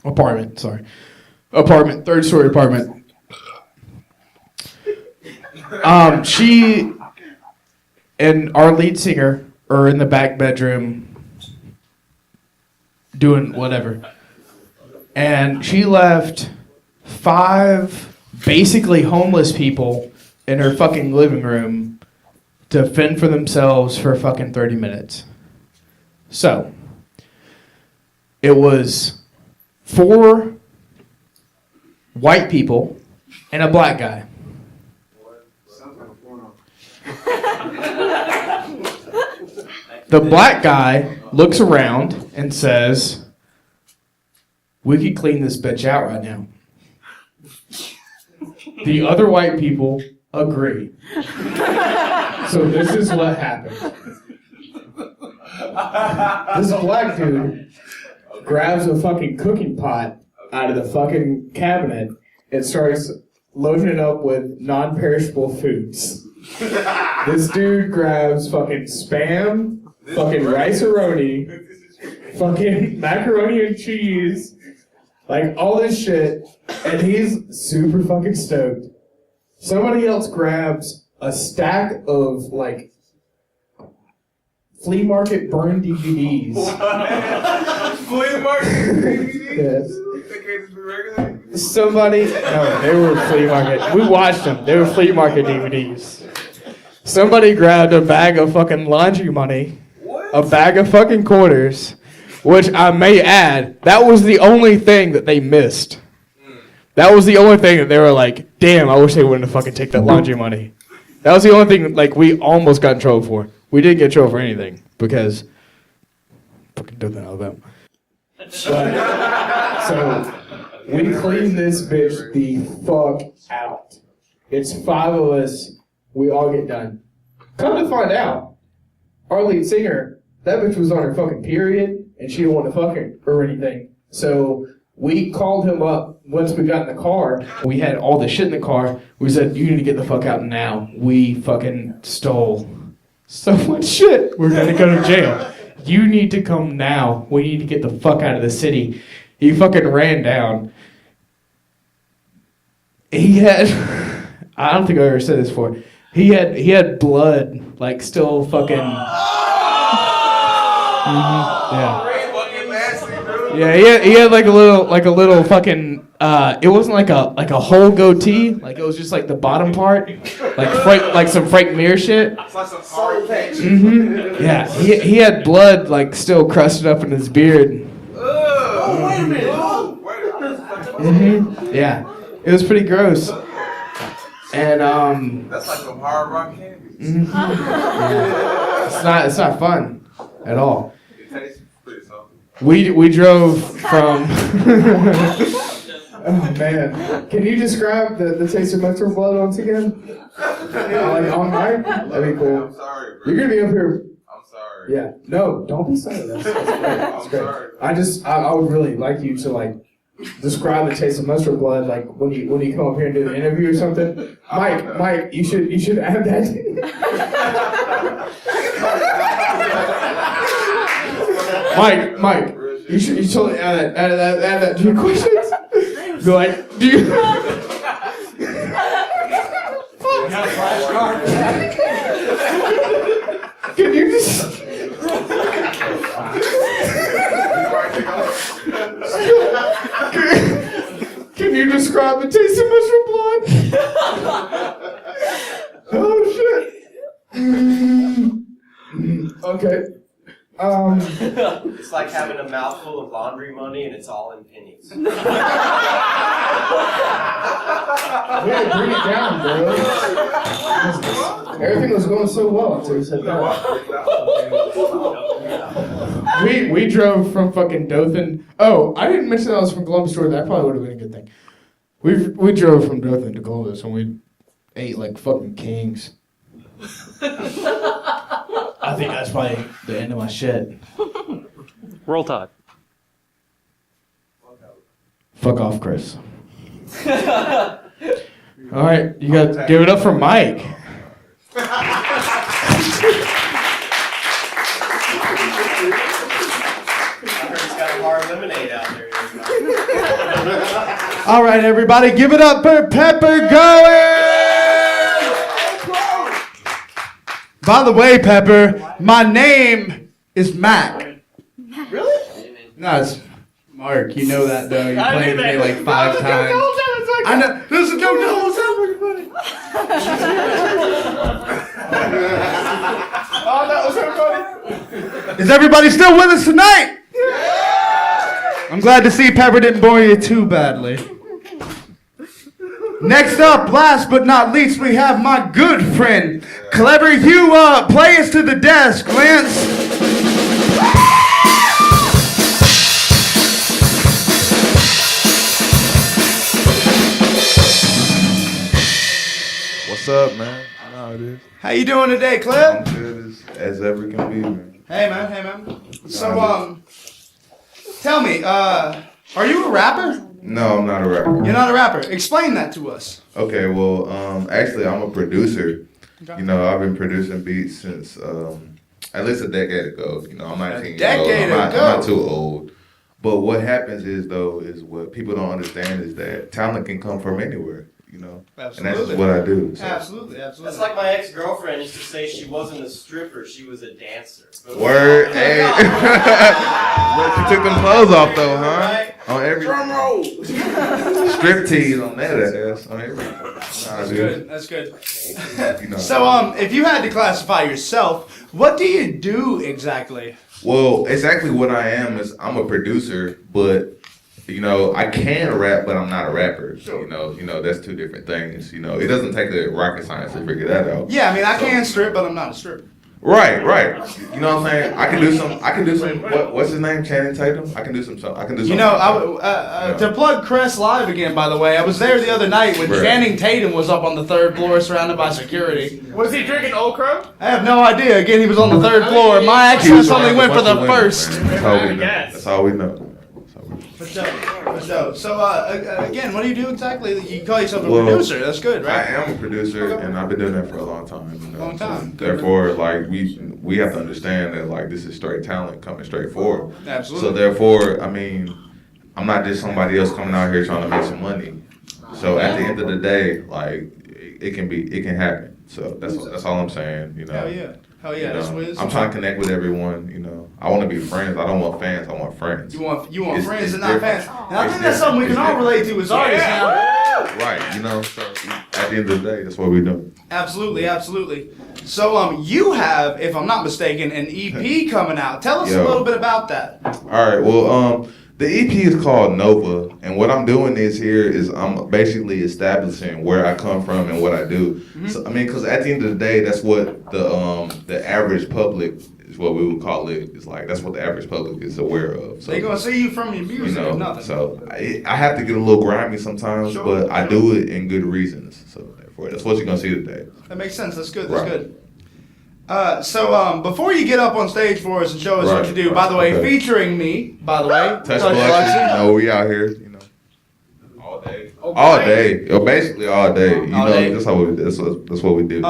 Apartment, 3rd-story apartment. She and our lead singer are in the back bedroom doing whatever. And she left 5 basically homeless people in her fucking living room to fend for themselves for fucking 30 minutes. So, it was 4 white people and a black guy. The black guy looks around and says, "We could clean this bitch out right now." The other white people agree. So this is what happened. This black dude grabs a fucking cooking pot out of the fucking cabinet and starts loading it up with non-perishable foods. This dude grabs fucking Spam, fucking rice-a-roni, fucking macaroni and cheese, like all this shit, and he's super fucking stoked. Somebody else grabs a stack of like flea market burned DVDs. Flea market DVDs? Yes. They can't just be regular? Somebody, no, they were flea market. We watched them. They were flea market DVDs. Somebody grabbed a bag of fucking laundry money, a bag of fucking quarters, which I may add, that was the only thing that they missed. That was the only thing that they were like, damn, I wish they wouldn't have fucking take that laundry money. That was the only thing like we almost got in trouble for. We didn't get in trouble for anything because fucking Dothan, Alabama. But, so we cleaned this bitch the fuck out. It's 5 of us. We all get done. Come to find out, our lead singer, that bitch was on her fucking period and she didn't want to fuck her or anything. So we called him up once we got in the car. We had all the shit in the car. We said, "You need to get the fuck out now." We fucking stole so much shit. We're gonna go to jail. You need to come now. We need to get the fuck out of the city. He fucking ran down. He had, I don't think I ever said this before. He had blood, like still fucking. Yeah. Yeah, he had like a little fucking. It wasn't like a whole goatee. Like it was just like the bottom part, like some Frank Mir shit. It's like some soul patch. Yeah, he had blood like still crusted up in his beard. Oh, wait a minute. Yeah, it was pretty gross. And That's like some hard rock candy. Yeah. It's not fun at all. It tastes pretty salty. We drove from. Oh man, can you describe the taste of Metro Blood once again? Like on mic? That'd be cool. I'm sorry, bro. You're gonna be up here. I'm sorry. Yeah. No, don't be sorry. That's great. That's great. Sorry. I would really like you to like describe the taste of Metro Blood, like when you come up here and do the interview or something. Mike, you should add that. Mike, you should totally add that to your questions. Be like, do you? Can you just? Can you describe the taste of mushroom blood? Oh shit. Okay. It's like having a mouthful of laundry money and it's all in pennies. We had to bring it down, bro. Everything was going so well until you said that. We drove from fucking Dothan. Oh, I didn't mention that I was from Columbus, Georgia. That probably would have been a good thing. We drove from Dothan to Columbus and we ate like fucking kings. I think that's probably the end of my shit. Roll Tide. Fuck off, Chris. All right, you got give it up for Mike. All right, everybody, give it up for Pepper Goins! By the way, Pepper, my name is Mac. Really? No, it's Mark. You know that, though. You played with me like 5 times. I know. This is a joke the whole time. Oh, that was so funny. Is everybody still with us tonight? I'm glad to see Pepper didn't bore you too badly. Next up, last but not least, we have my good friend, Clever Hue. Play us to the desk, Lance. What's up, man? You know how it is. How you doing today, Clem? I'm good as ever can be, man. Hey, man. So, tell me, are you a rapper? No, I'm not a rapper. You're not a rapper. Explain that to us. Okay, well, actually, I'm a producer. You know, I've been producing beats since at least a decade ago. You know, I'm 19 years old. I'm not too old. But what happens is, though, is what people don't understand is that talent can come from anywhere. You know, Absolutely. And that's just what I do. So. Absolutely. That's like my ex-girlfriend used to say she wasn't a stripper, she was a dancer. But Word, hey. But she took them clothes off, though, huh? Right. On every drum roll. Strip tease on that ass. On every. That's good. That's good. You know. So, if you had to classify yourself, what do you do exactly? Well, exactly what I am is I'm a producer, but you know, I can rap, but I'm not a rapper. So, you know, that's two different things. You know, it doesn't take a rocket science to figure that out. Yeah, I mean, I can strip, but I'm not a stripper. Right. You know what I'm saying? I can do some. What's his name? Channing Tatum. I can do some. You know, to plug Chris live again. By the way, I was there the other night when Channing Tatum was up on the 3rd floor, surrounded by security. Was he drinking Old Crow? I have no idea. Again, he was on the 3rd floor. My access only went for the 1st. That's all we know. For sure. So, again, what do you do exactly? You call yourself a producer. That's good, right? I am a producer, and I've been doing that for a long time. You know? Long time. So, therefore, like, we have to understand that, like, this is straight talent coming straight forward. Absolutely. So, therefore, I mean, I'm not just somebody else coming out here trying to make some money. So, at the end of the day, like, it can happen. So, that's all I'm saying, you know. Hell yeah. You know, I'm trying to connect with everyone, you know. I want to be friends. I don't want fans. I want friends. You want friends and not fans. And I think that's something we can all relate to as artists now. Right, you know. So at the end of the day, that's what we do. Absolutely. So you have, if I'm not mistaken, an EP coming out. Tell us a little bit about that. All right. Well, the EP is called Nova, and what I'm doing is I'm basically establishing where I come from and what I do. Mm-hmm. So, I mean, because at the end of the day, that's what the average public is what we would call it. It's like that's what the average public is aware of. So they're gonna see you from your music, you know, if nothing. So I have to get a little grimy sometimes, but I do it in good reasons. So therefore, that's what you're gonna see today. That makes sense. That's good. That's good. So before you get up on stage for us and show us what you do, by the way, featuring me, by the way, Touch Biloxi. You know, we out here, you know, all day. Basically all day. You know, that's what we do.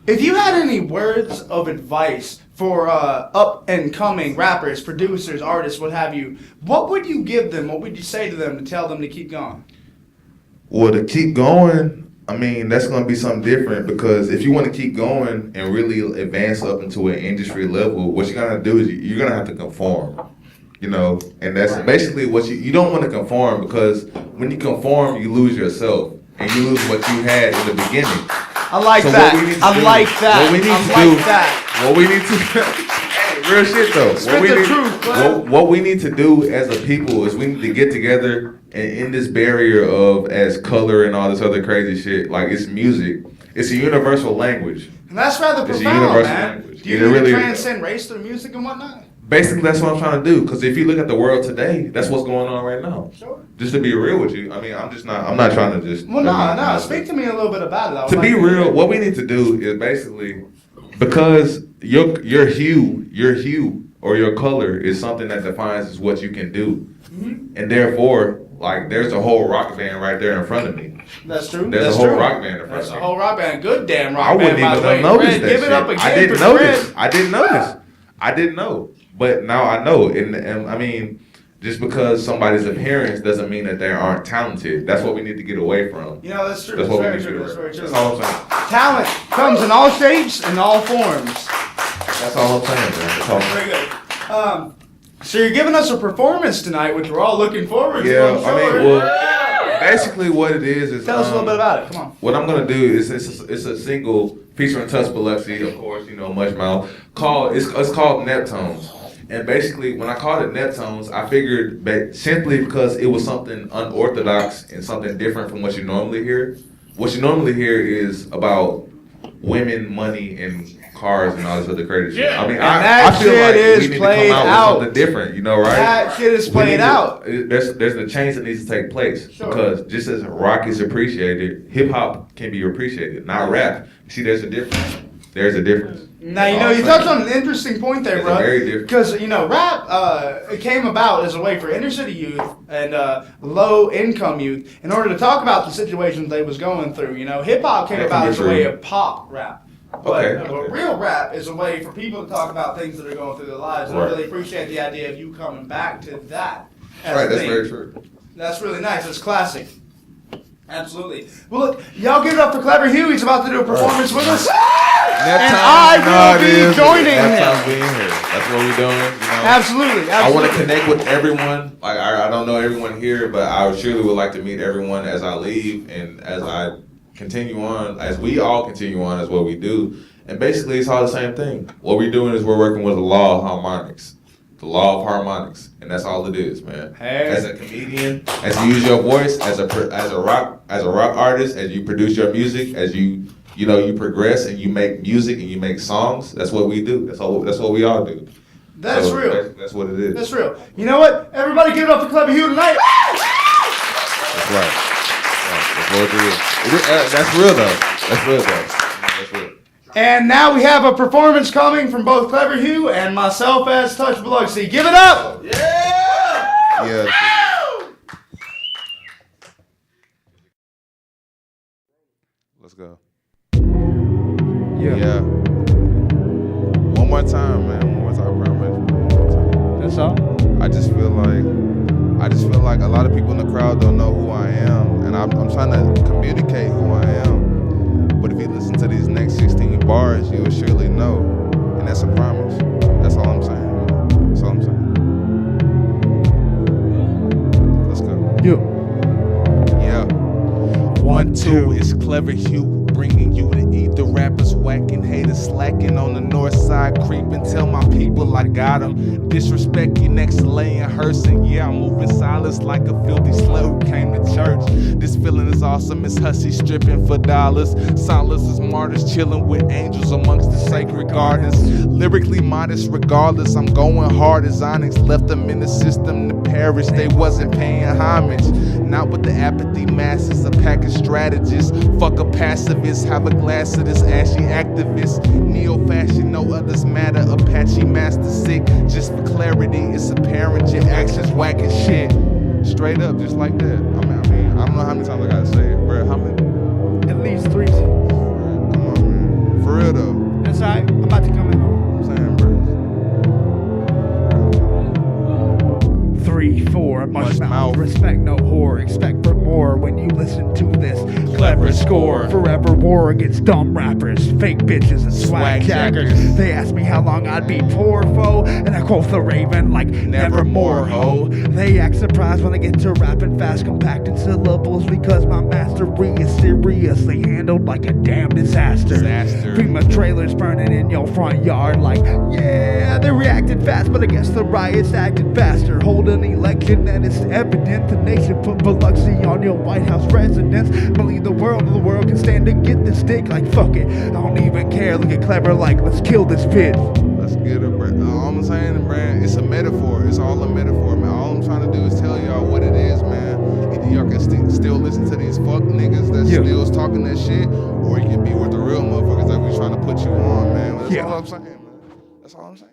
If you had any words of advice for up and coming rappers, producers, artists, what have you, what would you give them? What would you say to them to tell them to keep going? Well, to keep going, I mean, that's going to be something different because if you want to keep going and really advance up into an industry level, what you're going to do is you're going to have to conform, you know, and that's basically what you don't want to conform because when you conform, you lose yourself and you lose what you had in the beginning. I like that. What we need to hey, real shit though. What we need to do as a people is we need to get together and in this barrier of as color and all this other crazy shit, like it's music. It's a universal language. And that's rather profound, man. Do you need to transcend race through music and whatnot? Basically, that's what I'm trying to do. Because if you look at the world today, that's what's going on right now. Sure. Just to be real with you, I mean, I'm not trying to just. Well, no. Speak to me a little bit about it. To be real, what we need to do is basically Because your hue or your color is something that defines what you can do, and therefore, like, there's a whole rock band right there in front of me. That's true. There's a whole rock band in front That's of a me. whole rock band. Good damn rock I wouldn't band, by the even way. have noticed Red, that give shit. it up again I didn't for notice. Red. I didn't notice. I didn't know. But now I know. And I mean, just because somebody's appearance doesn't mean that they aren't talented. That's what we need to get away from. You know, that's true. That's That's what we very need to true. get That's away very from. true. That's all I'm saying. Talent comes in all shapes and all forms. That's all I'm saying, man. That's all I'm saying. Very good. So you're giving us a performance tonight, which we're all looking forward to. Yeah, I'm I mean, sure. well, basically what it is Tell us a little bit about it. Come on. What I'm gonna do is it's a single featuring Touch Biloxi, of course, you know, Much Mouth. It's called Neptones. And basically, when I called it Neptones, I figured simply because it was something unorthodox and something different from what you normally hear. What you normally hear is about women, money, and cars and all this other crazy shit. I mean, I feel like we need to come out with something different, you know, right? That shit is played out. There's the change that needs to take place because just as rock is appreciated, hip hop can be appreciated, not rap. See, there's a difference. There's a difference. Now, you know, you touched on an interesting point there, bro. Very different. Because, you know, rap it came about as a way for inner city youth and low-income youth in order to talk about the situations they was going through. You know, hip-hop came about as a way of pop rap. But real rap is a way for people to talk about things that are going through their lives. And I really appreciate the idea of you coming back to that. Right, that's very true. That's really nice. It's classic. Absolutely. Well, look, y'all give it up for Clever Hue. He's about to do a performance with us. And I will be joining him. That's being here. That's what we're doing. You know? Absolutely. I want to connect with everyone. Like I don't know everyone here, but I surely would like to meet everyone as I leave and as I continue on, as we all continue on as what we do. And basically, it's all the same thing. What we're doing is we're working with the law of harmonics. The law of harmonics, and that's all it is, man. Hey. As a comedian, as you use your voice, as a rock artist, as you produce your music, as you progress and you make music and you make songs. That's what we do. That's what we all do. That's real. That's what it is. That's real. You know what? Everybody give it up for Clever Hue tonight. That's right. That's what it is. That's real though. That's real though. That's real. And now we have a performance coming from both Clever Hue and myself as Touch Biloxi. Give it up! Yeah. Let's go. Yeah. One more time, man. One more time, promise. That's all? I just feel like a lot of people in the crowd don't know who I am, and I'm trying to communicate who I am. But if you listen to these next 16 bars, you will surely know, and that's a promise. That's all I'm saying. That's all I'm saying. Let's go. Yeah. 1, 2, it's Clever Hue, bringing you to eat the rappers whacking, haters slacking on the north side, creeping. Tell my people I got them. Disrespect you next to laying hearse, and yeah, I'm moving silence like a filthy slut who came to church. This feeling is awesome, it's hussy stripping for dollars. Silence is martyrs, chilling with angels amongst the sacred gardens. Lyrically modest regardless, I'm going hard as Onyx. Left them in the system to perish, they wasn't paying homage. Not with the apathy masses, a pack of strategists. Fuck a pacifist, have a glass of this ashy activist. Neo-fashion, no others matter. Apache master sick, just for clarity, it's apparent your actions whack as shit. Straight up, just like that. I mean, I don't know how many times I gotta say it, bro. How many? At least 3. Come on, man. For real though. That's all right. I'm about to come in. I'm saying, bro. 3, 4, much mouth, respect no whore, expect for more when you listen to this clever score. Forever war against dumb rappers, fake bitches and swag jackers. They asked me how long I'd be poor, foe, and I quote the Raven like nevermore, ho. They act surprised when I get to rapping fast, compacting syllables, because my mastery is seriously handled like a damn disaster. FEMA trailers burning in your front yard like, yeah, they reacted fast, but I guess the riots acted faster. Hold an election and it's evident the nation put Biloxi on your White House residence. Believe the world can stand to get this dick like fuck it. I don't even care, look at Clever like let's kill this bitch. Let's get it, bro. All I'm saying, man, it's a metaphor. It's all a metaphor, man. All I'm trying to do is tell y'all what it is, man. Either y'all can still listen to these fuck niggas that still talking that shit, or you can be with the real motherfuckers that we trying to put you on, man. That's Yeah. all I'm saying, man. That's all I'm saying.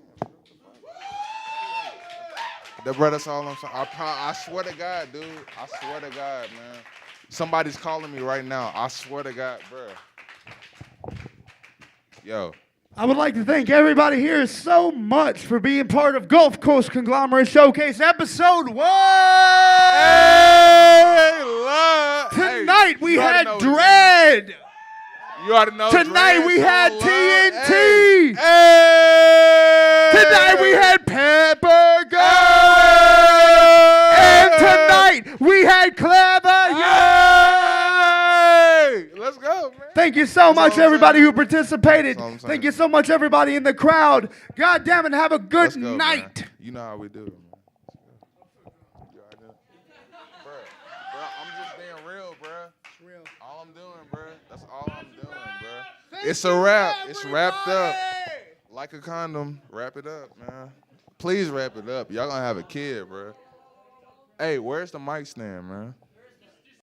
That's all I'm saying. I swear to God, dude. I swear to God, man. Somebody's calling me right now. I swear to God, bro. Yo. I would like to thank everybody here so much for being part of Gulf Coast Conglomerate Showcase Episode 1. Hey, love. Tonight we had know D.R.E.A.D. You already know. Tonight we had T.N.T. Hey. Tonight we had Pepper Goins. And tonight we had Clever Hue. Let's go, man. Thank you so much, everybody who participated. That's all I'm saying. Thank you so much, everybody in the crowd. God damn it, have a good Let's go, night. man. You know how we do it, man. Bro, I'm just being real, bro. It's real. All I'm doing, bro. That's all I'm doing, bro. It's a wrap. It's wrapped up. Like a condom. Wrap it up, man. Please wrap it up. Y'all gonna have a kid, bro. Hey, where's the mic stand, man?